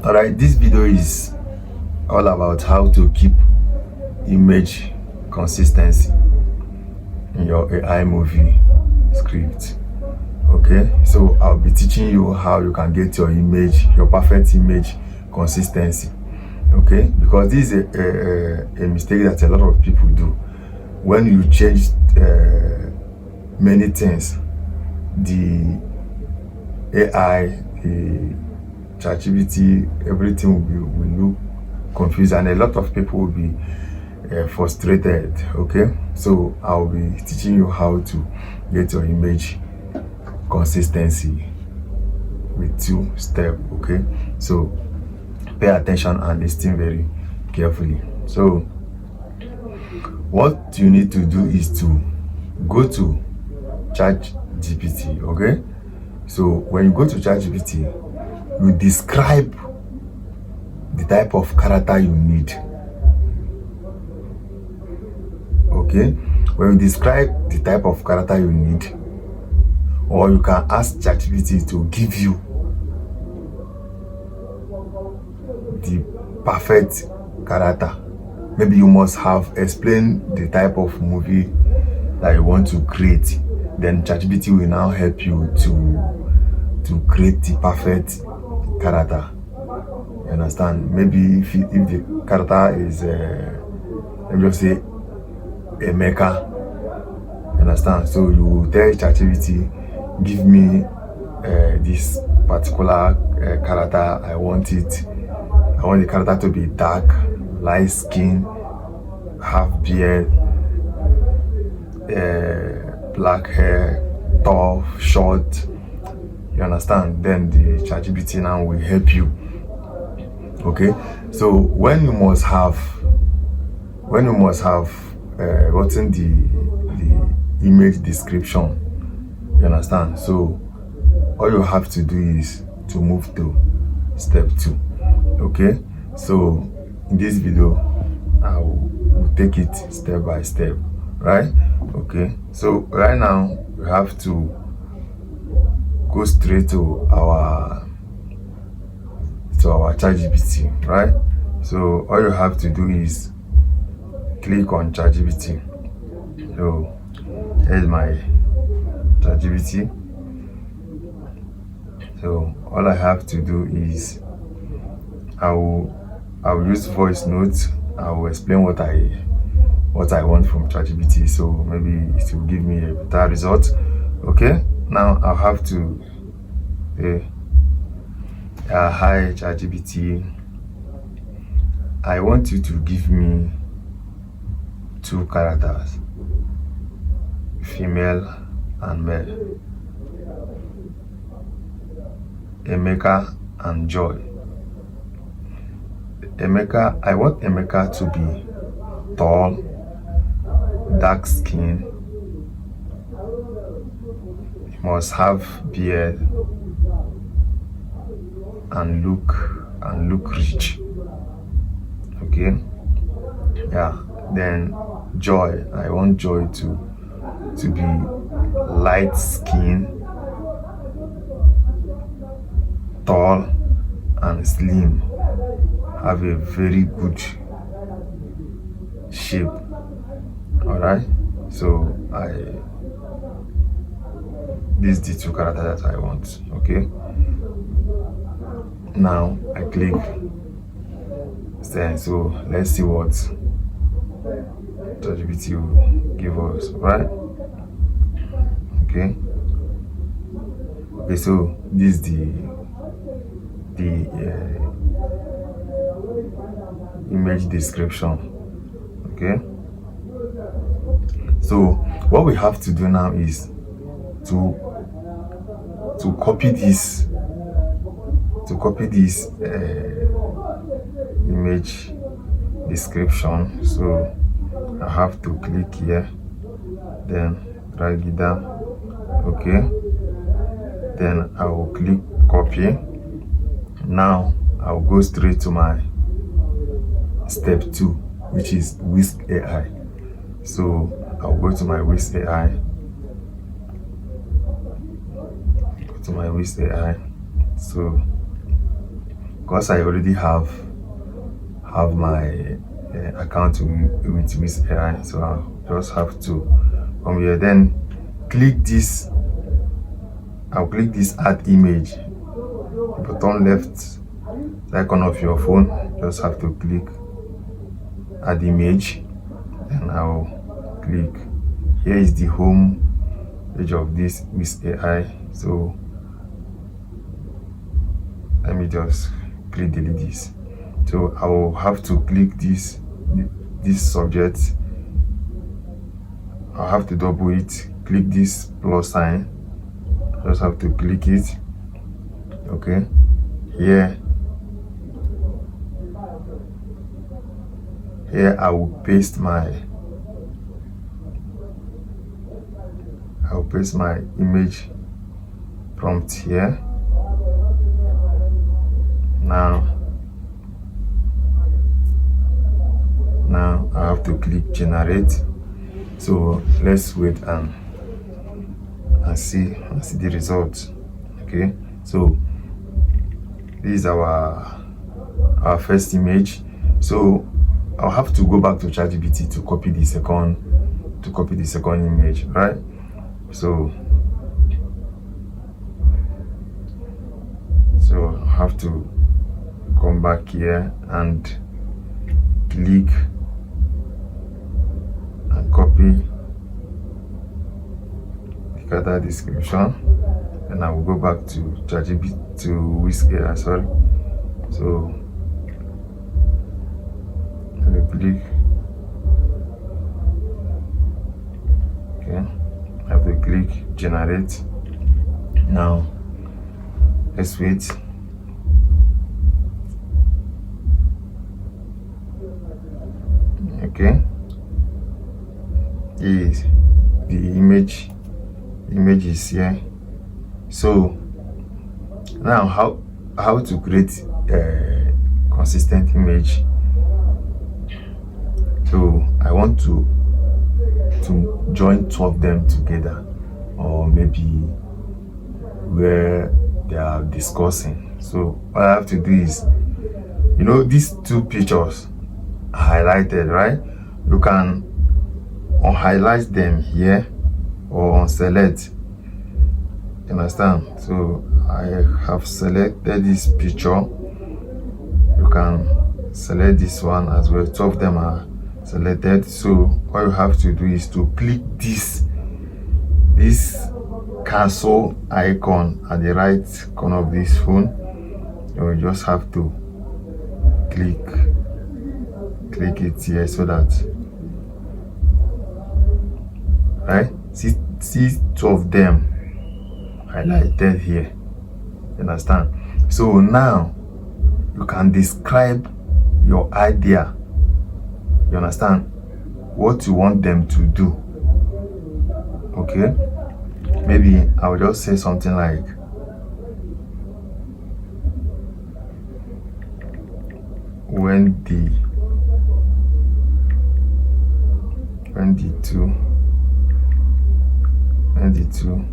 Alright, this video is all about how to keep image consistency in your AI movie script. Okay, so I'll be teaching you how you can get your perfect image consistency. Okay, because this is a mistake that a lot of people do. When you change many things, the AI, the ChatGPT, everything will look confused, and a lot of people will be frustrated. Okay, so I'll be teaching you how to get your image consistency with 2 steps. Okay, so pay attention and listen very carefully. So what you need to do is to go to ChatGPT. Okay, so when you go to ChatGPT, you describe the type of character you need. Okay, when you describe the type of character you need, or you can ask ChatGPT to give you the perfect character. Maybe you must have explained the type of movie that you want to create. Then ChatGPT will now help you to create the perfect character. You understand? Maybe if the character is let me just say a maker. You understand? So you tell ChatGPT, give me this particular character. I want the character to be dark, light skin, have beard, black hair, tall, short. You understand? Then the ChatGPT now will help you. Okay, so when you must have gotten the image description, you understand? So all you have to do is to move to step 2. Okay, so in this video I will take it step by step, right? Okay, so right now we have to go straight to our ChatGPT, right? So all you have to do is click on ChatGPT. So here's my ChatGPT. So all I have to do is I will use voice notes. I will explain what I want from ChatGPT, so maybe it will give me a better result. Okay, now I'll have to hi ChatGPT, I want you to give me 2 characters, female and male, Emeka and Joy. I want Emeka to be tall, dark skin, he must have beard and look rich. Okay, yeah. Then Joy, I want Joy to be light skin, tall and slim, have a very good shape. All right, so these are the 2 characters that I want. Okay, now I click send. So let's see what ChatGPT will give us, right? Okay, so this is the image description. Okay, so what we have to do now is to copy this image description. So I have to click here, then drag it down. Okay, then I will click copy. Now I'll go straight to my step 2, which is Whisk AI. So I'll go to my Whisk AI. So because I already have my account with Whisk AI, so I'll just have to come here, then click this. I'll click this add image, the bottom left icon of your phone. Just have to click add image, and I'll click. Here is the home page of this Whisk AI. So let me just click delete this. So I will have to click this subject. I'll have to double it, click this plus sign, just have to click it. Okay, here I will paste my image prompt here. Now I have to click generate. So let's wait and see the results. Okay, so this is our first image. So I'll have to go back to ChatGPT to copy the second image, right? So I have to come back here and click and copy the other description, and I will go back to ChatGPT, to Whisk AI, sorry. So let me click. Okay, I have to click generate. Now let's wait. Okay, is the image is here. So now how to create a consistent image. So I want to join two of them together, or maybe where they are discussing. So what I have to do is, these two pictures highlighted, right? You can unhighlight them here or unselect. You understand? So I have selected this picture. You can select this one as well. Two of them are selected. So what you have to do is to click this cancel icon at the right corner of this phone. You just have to click it here, so that, right, see two of them highlighted here. You understand? So now you can describe your idea. You understand what you want them to do. Okay, maybe I'll just say something like, when the two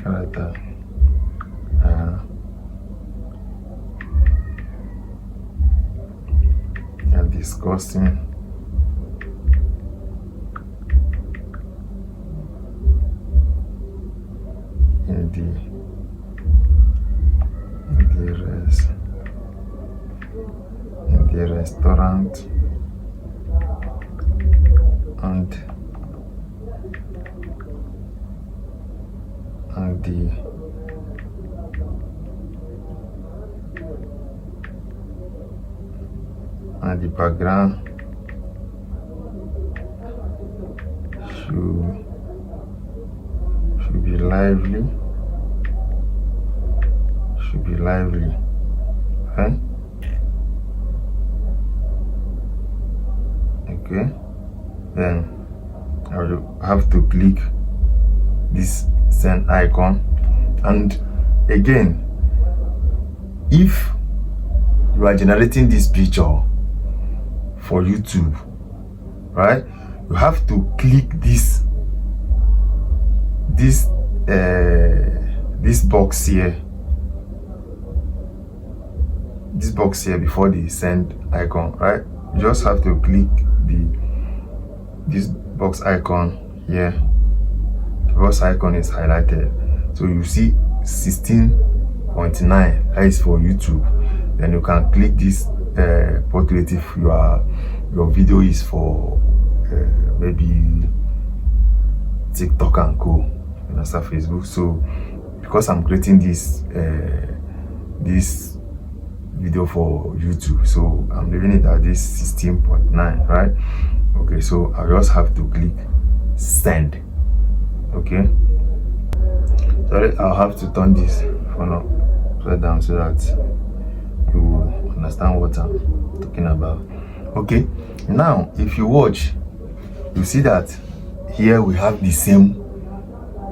character are discussing in the restaurant, and the background should be lively. Right? Okay, then I will have to click this send icon. And again, if you are generating this picture for YouTube, right, you have to click this this this box here, before the send icon, right? You just have to click this box icon here. The box icon is highlighted, so you see 16.9. that is for YouTube. Then you can click this portrait if your video is for maybe TikTok and co, you understand, Facebook. So because I'm creating this video for YouTube, so I'm leaving it at this 16.9, right? Okay, so I just have to click send. Okay, sorry, I'll have to turn this phone upside down so that you understand what I'm talking about. Okay, now if you watch, you see that here we have the same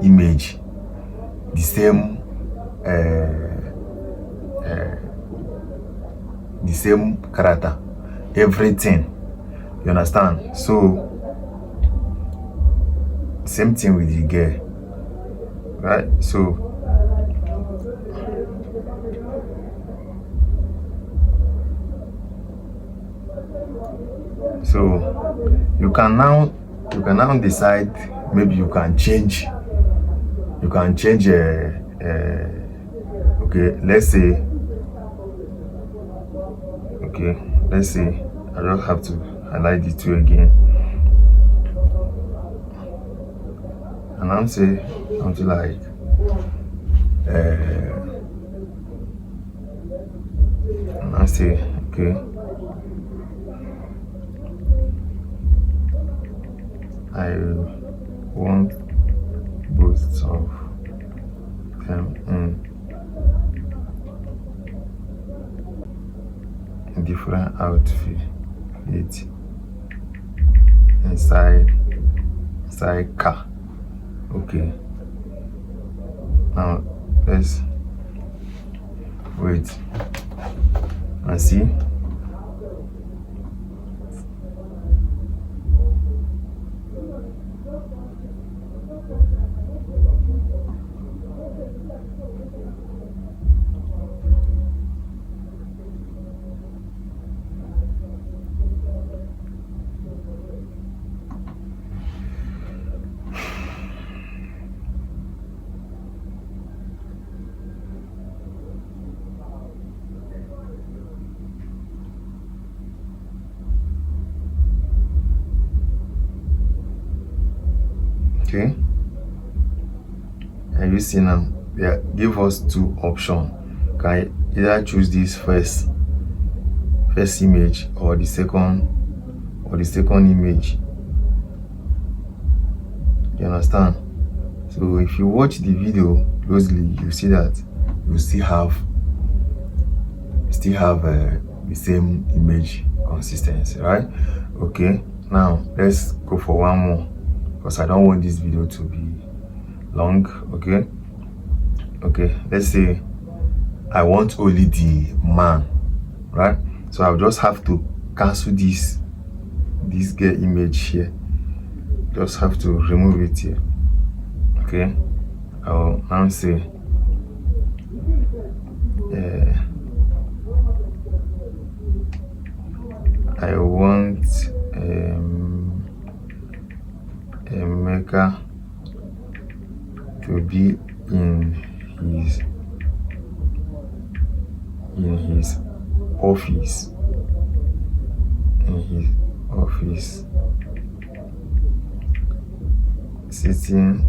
image, the same character, everything, you understand? So same thing with the girl, right? So you can now decide, maybe you can change okay, let's say I don't have to highlight the two again, and I'm say something like and I say, okay, I want both of them in different outfit inside car. Okay, now let's wait and see. Okay, and you see now they give us two options. Can either choose this first image or the second image, you understand? So if you watch the video closely, you see that you still have the same image consistency, right? Okay, now let's go for one more, because I don't want this video to be long. Okay, let's say I want only the man, right? So I'll just have to cancel this girl image here. Just have to remove it here. Okay, I'll now say I want a maker to be in his office, sitting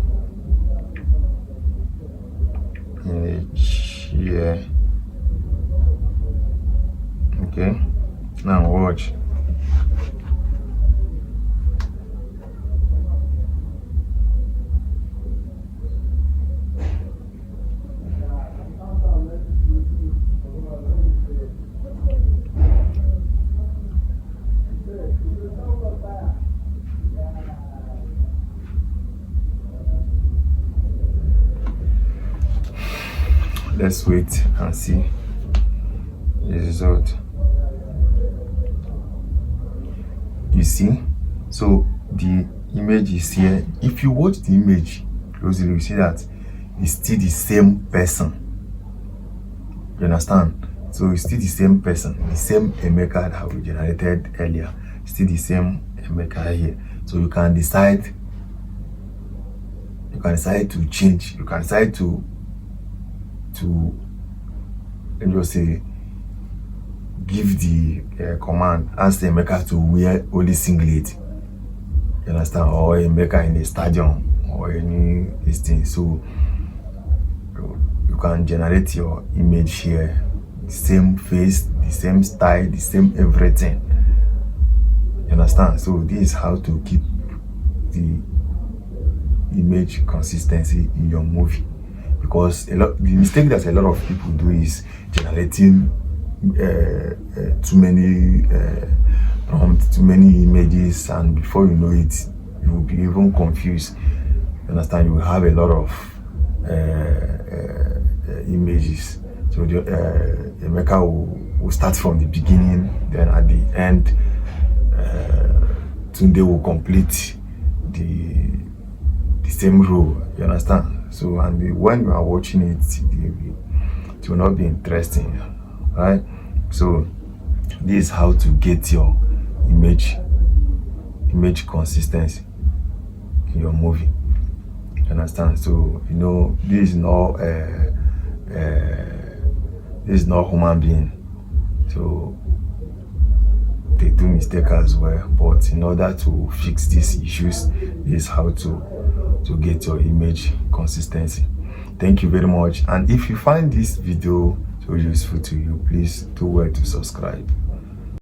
in a chair. Okay, now watch. Let's wait and see the result. You see, so the image is here. If you watch the image closely, you see that it's still the same person. You understand? So it's still the same person, the same Emeka that we generated earlier, still the same Emeka here. So you can decide to change, you can decide to let me just say give the command, ask the Emeka to wear only singlet. You understand? Or Emeka in a stadium or any this thing. So you can generate your image here, the same face, the same style, the same everything. You understand? So this is how to keep the image consistency in your movie, because the mistake that a lot of people do is generating too many prompts, too many images, and before you know it, you will be even confused. You understand? You will have a lot of images. So the Emeka will start from the beginning, then at the end Tunde will complete the same role. You understand? So and when you are watching it will not be interesting, right? So this is how to get your image consistency in your movie. You understand? So this is not human being, so they do mistake as well. But in order to fix these issues, this is how to get your image consistency. Thank you very much, and if you find this video so useful to you, please do well to subscribe.